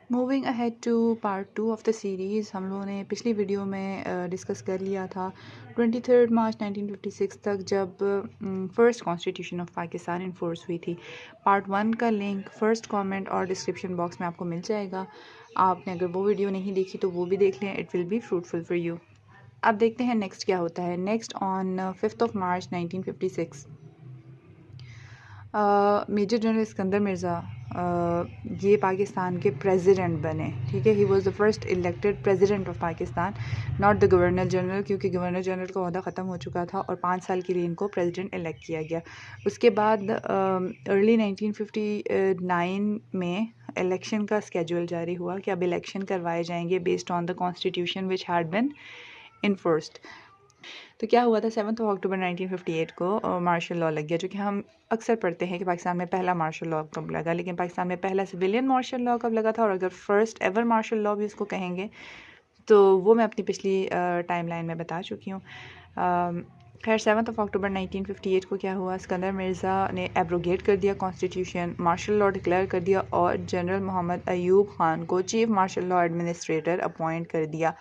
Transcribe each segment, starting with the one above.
Moving ahead to part 2 of the series, हम लोगों ने पिछली वीडियो में डिस्कस कर लिया था 23 मार्च 1956 तक जब first constitution of Pakistan enforce हुई थी। पार्ट 1 का लिंक फ़र्स्ट कमेंट और डिस्क्रिप्शन बॉक्स में आपको मिल जाएगा। आपने अगर वो वीडियो नहीं देखी तो वो भी देख लें, it will be fruitful for you. अब देखते हैं नेक्स्ट क्या होता है। Next on 5 March 1956 major general Sikandar Mirza ये पाकिस्तान के प्रेसिडेंट बने। ठीक है, he was the first elected president of Pakistan, not the governor general, क्योंकि गवर्नर जनरल का ओहदा ख़त्म हो चुका था और 5 साल के लिए इनको प्रेसिडेंट इलेक्ट किया गया। उसके बाद अर्ली 1959 में इलेक्शन का स्केड्यूल जारी हुआ कि अब इलेक्शन करवाए जाएंगे based on the constitution which had been enforced. तो क्या हुआ था, 7 अक्टूबर 1958 को मार्शल लॉ लग गया, जो कि हम अक्सर पढ़ते हैं कि पाकिस्तान में पहला मार्शल लॉ कब लगा, लेकिन पाकिस्तान में पहला सिविलियन मार्शल लॉ कब लगा था, और अगर फर्स्ट एवर मार्शल लॉ भी उसको कहेंगे तो वो मैं अपनी पिछली टाइमलाइन में बता चुकी हूँ। खैर 7 अक्टूबर 1958 को क्या हुआ, सिकंदर मिर्ज़ा ने एब्रोगेट कर दिया कॉन्स्टिट्यूशन, मार्शल लॉ डिक्लेयर कर दिया और जनरल मोहम्मद अयूब खान को chief martial law administrator appoint कर दिया।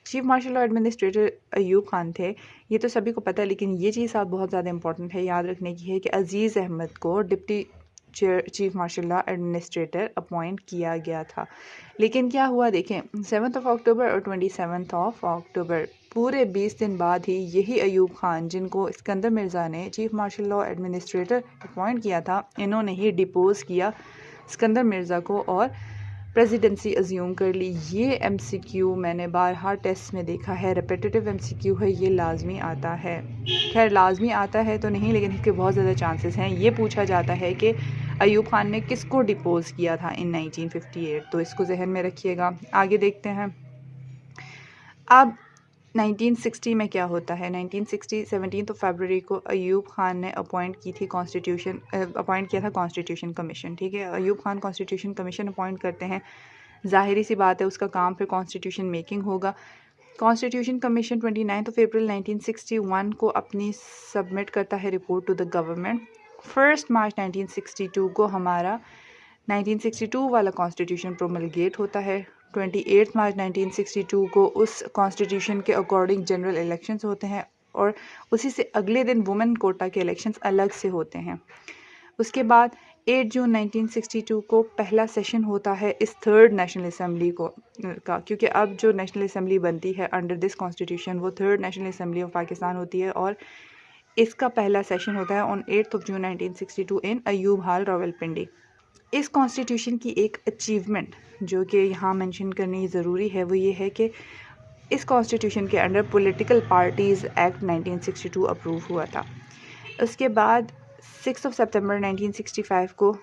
Chief martial law administrator Ayub Khan थे, ये तो सभी को पता है, लेकिन ये चीज़ आप बहुत ज़्यादा इंपॉर्टेंट है याद रखने की है कि अजीज़ अहमद को deputy chief martial law administrator appoint किया गया था। लेकिन क्या हुआ देखें, 7 अक्टूबर और 27 अक्टूबर पूरे 20 दिन बाद ही यही अयूब खान, जिनको सिकंदर मिर्ज़ा ने chief martial law administrator appoint किया था, इन्होंने ही डिपोज किया सिकंदर मिर्ज़ा को और प्रेसिडेंसी अज्यूम कर ली। ये एमसीक्यू मैंने बारहा टेस्ट में देखा है, रिपीटेटिव एमसीक्यू है, ये लाजमी आता है। खैर लाजमी आता है तो नहीं, लेकिन इसके बहुत ज़्यादा चांसेस हैं। ये पूछा जाता है कि अयूब खान ने किसको डिपोज किया था इन 1958, तो इसको जहन में रखिएगा। आगे देखते हैं। अब 1960 में क्या होता है, 1960 17 फरवरी को अयूब खान ने अपॉइंट किया था कॉन्स्टिट्यूशन कमीशन। ठीक है, Ayub Khan constitution commission appoint करते हैं, जाहिर सी बात है उसका काम फिर कॉन्स्टिट्यूशन मेकिंग होगा। कॉन्स्टिट्यूशन कमीशन 29 अप्रैल 1961 को अपनी सबमिट करता है report to the government. 1 March 1962 को हमारा 1962 वाला कॉन्स्टिट्यूशन प्रोमलगेट होता है। 28 मार्च 1962 को उस कॉन्स्टिट्यूशन के अकॉर्डिंग जनरल इलेक्शंस होते हैं और उसी से अगले दिन वुमेन कोटा के इलेक्शंस अलग से होते हैं। उसके बाद 8 जून 1962 को पहला सेशन होता है इस थर्ड नेशनल असम्बली का, क्योंकि अब जो नेशनल असम्बली बनती है अंडर दिस कॉन्स्टिट्यूशन वो third national assembly of Pakistan होती है और इसका पहला सेशन होता है ऑन 8 जून 1962 इन अयूब हाल रावलपिंडी। इस कॉन्स्टिट्यूशन की एक अचीवमेंट जो कि यहाँ मेंशन करनी ज़रूरी है वो ये है कि इस कॉन्स्टिट्यूशन के under political parties act 1962 approve हुआ था। उसके बाद 6 सितंबर 1965 को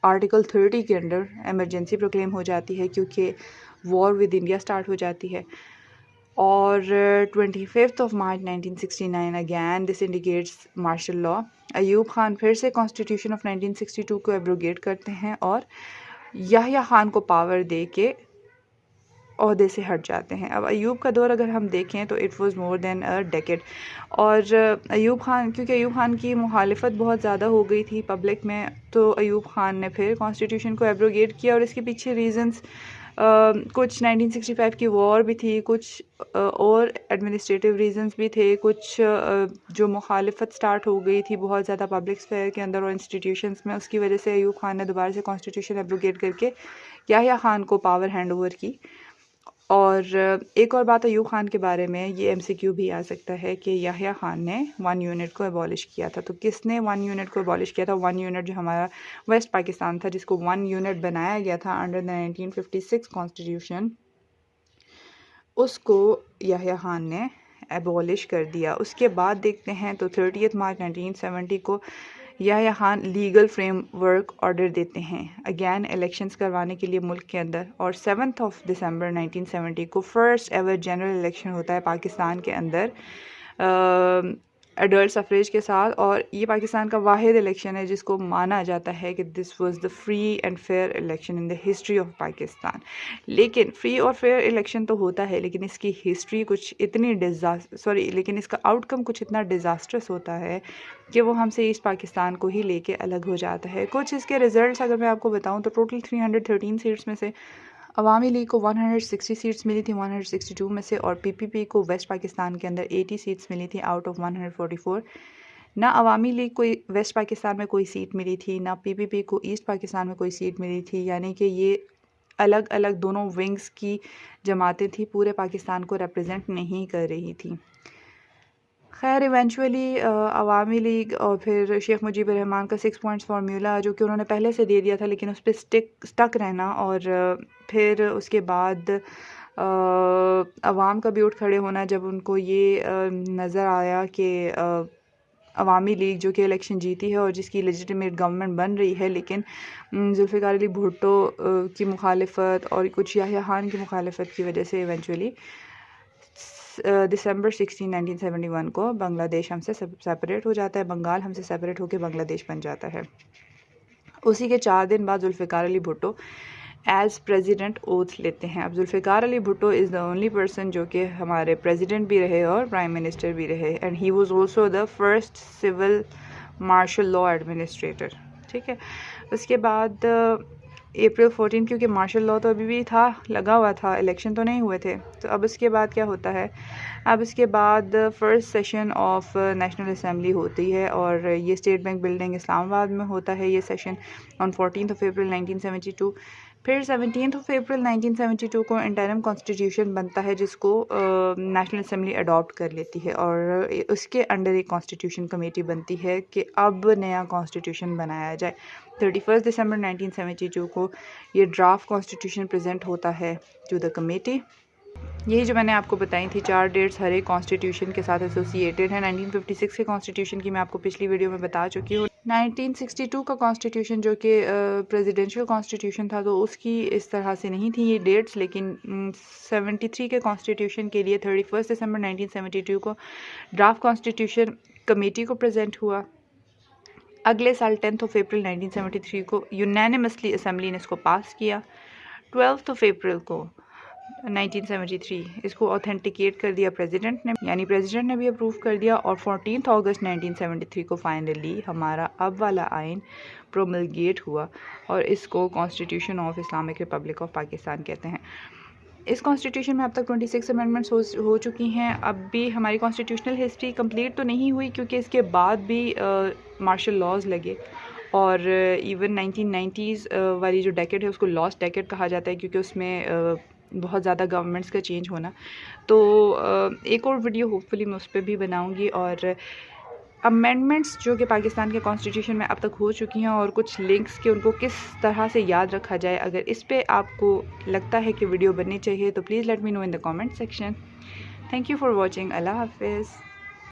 आर्टिकल 30 के अंडर एमरजेंसी प्रोक्लेम हो जाती है, क्योंकि वॉर विद इंडिया स्टार्ट हो जाती है। और 25 March 1969 again this indicates martial law. Ayub Khan फिर से कॉन्स्टिट्यूशन ऑफ 1962 को एब्रोगेट करते हैं और याह्या खान को पावर दे के ओहदे से हट जाते हैं। अब अयूब का दौर अगर हम देखें तो it was more than a decade, और अयूब खान, क्योंकि अयूब खान की मुखालिफत बहुत ज़्यादा हो गई थी पब्लिक में, तो अयूब खान ने फिर कॉन्स्टिट्यूशन को एब्रोगेट किया और इसके पीछे रीजंस कुछ 1965 की वॉर भी थी, कुछ और एडमिनिस्ट्रेटिव रीजंस भी थे, कुछ जो मुखालिफत स्टार्ट हो गई थी बहुत ज़्यादा पब्लिक स्फेयर के अंदर और इंस्टीट्यूशंस में, उसकी वजह से अयूब खान ने दोबारा से कॉन्स्टिट्यूशन एब्रोगेट करके याह्या खान को पावर हैंड ओवर की। और एक और बात अयूब खान के बारे में, ये एमसीक्यू भी आ सकता है कि याह्या खान ने 1 यूनिट को एबॉलिश किया था। तो किसने 1 यूनिट को एबॉलिश किया था? 1 यूनिट जो हमारा वेस्ट पाकिस्तान था, जिसको 1 यूनिट बनाया गया था अंडर द 1956 कॉन्स्टिट्यूशन, उसको याह्या खान ने एबॉलिश कर दिया। उसके बाद देखते हैं तो 30 मार्च 1970 को Yahya Khan legal framework order देते हैं अगैन इलेक्शंस करवाने के लिए मुल्क के अंदर, और 7 दिसंबर 1970 को फर्स्ट एवर जनरल इलेक्शन होता है पाकिस्तान के अंदर एडल्ट सफरेज के साथ, और ये पाकिस्तान का वाहिद इलेक्शन है जिसको माना जाता है कि this was the free and fair election in the history of Pakistan. लेकिन फ्री और फेयर इलेक्शन तो होता है, लेकिन इसकी हिस्ट्री कुछ इतनी लेकिन इसका आउटकम कुछ इतना डिज़ास्ट्रस होता है कि वो हमसे ईस्ट पाकिस्तान को ही लेके अलग हो जाता है। कुछ इसके रिजल्ट्स अगर मैं आपको बताऊँ तो टोटल 313 सीट्स में से अवामी लीग को 160 सीट्स मिली थी 162 में से, और पीपीपी को वेस्ट पाकिस्तान के अंदर 80 सीट्स मिली थी आउट ऑफ 144। ना अवामी लीग को वेस्ट पाकिस्तान में कोई सीट मिली थी, ना पीपीपी को ईस्ट पाकिस्तान में कोई सीट मिली थी, यानी कि ये अलग अलग दोनों विंग्स की जमातें थी, पूरे पाकिस्तान को रिप्रेजेंट नहीं कर रही थी। खैर इवेंचुअली अवामी लीग और फिर शेख मुजीब रहमान का 6 पॉइंट्स फार्मूला जो कि उन्होंने पहले से दे दिया था, लेकिन उस पर स्टक रहना, और फिर उसके बाद अवाम का भी उठ खड़े होना जब उनको ये नज़र आया कि अवामी लीग जो कि इलेक्शन जीती है और जिसकी लेजिटिमेट गवर्नमेंट बन रही है, लेकिन जुल्फ़िकार अली भुट्टो की मुखालिफत और कुछ याह्या खान की मुखालिफत की वजह से इवेंचुअली दिसंबर 16 1971 को बांग्लादेश हमसे सेपरेट हो जाता है, बंगाल हमसे सेपरेट होकर बांग्लादेश बन जाता है। उसी के 4 दिन बाद Zulfikar Ali Bhutto as president oath लेते हैं। अब Zulfikar Ali Bhutto is the only person जो कि हमारे प्रेसिडेंट भी रहे और प्राइम मिनिस्टर भी रहे, and he was also the first civil martial law administrator. ठीक है, उसके बाद अप्रैल 14, क्योंकि मार्शल लॉ तो अभी भी था, लगा हुआ था, इलेक्शन तो नहीं हुए थे, तो अब उसके बाद क्या होता है, अब इसके बाद first session of national assembly होती है, और ये स्टेट बैंक बिल्डिंग इस्लामाबाद में होता है ये सेशन ऑन 14 अप्रैल 1972। फिर 17 अप्रैल 1972 को इंटरिम कॉन्स्टिट्यूशन बनता है जिसको नेशनल असेंबली अडॉप्ट कर लेती है, और उसके अंडर एक कॉन्स्टिट्यूशन कमेटी बनती है कि अब नया कॉन्स्टिट्यूशन बनाया जाए। 31 दिसंबर 1972 को ये ड्राफ्ट कॉन्स्टिट्यूशन प्रेजेंट होता है टू द कमेटी। यही जो मैंने आपको बताई थी 4 डेट्स हर एक कॉन्स्टिट्यूशन के साथ एसोसिएटेड है। 1956 के कॉन्स्टिट्यूशन की मैं आपको पिछली वीडियो में बता चुकी हूँ। 1962 का कॉन्स्टिट्यूशन जो कि प्रेसिडेंशियल कॉन्स्टिट्यूशन था, तो उसकी इस तरह से नहीं थी ये डेट्स, लेकिन 73 के कॉन्स्टिट्यूशन के लिए 31 दिसंबर 1972 को ड्राफ्ट कॉन्स्टिट्यूशन कमेटी को प्रेजेंट हुआ। अगले साल 10 अप्रैल 1973 को यूनानिमसली असम्बली ने इसको पास किया। 12 अप्रैल को 1973 इसको ऑथेंटिकेट कर दिया प्रेसिडेंट ने, यानी प्रेसिडेंट ने भी अप्रूव कर दिया, और 14 अगस्त 1973 को फाइनली हमारा अब वाला आइन प्रोमलगेट हुआ, और इसको constitution of Islamic Republic of Pakistan कहते हैं। इस कॉन्स्टिट्यूशन में अब तक 26 अमेंडमेंट्स हो चुकी हैं। अब भी हमारी कॉन्स्टिट्यूशनल हिस्ट्री कंप्लीट तो नहीं हुई, क्योंकि इसके बाद भी मार्शल लॉज लगे, और इवन 1990s वाली जो डेकेड है उसको लॉस्ट डेकेड कहा जाता है, क्योंकि उसमें बहुत ज़्यादा गवर्नमेंट्स का चेंज होना। तो एक और वीडियो होपफुली मैं उस पर भी बनाऊंगी, और अमेंडमेंट्स जो कि पाकिस्तान के कॉन्स्टिट्यूशन में अब तक हो चुकी हैं और कुछ लिंक्स के उनको किस तरह से याद रखा जाए, अगर इस पे आपको लगता है कि वीडियो बननी चाहिए तो please let me know in the comment section. Thank you for watching. अल्लाह हाफिज़।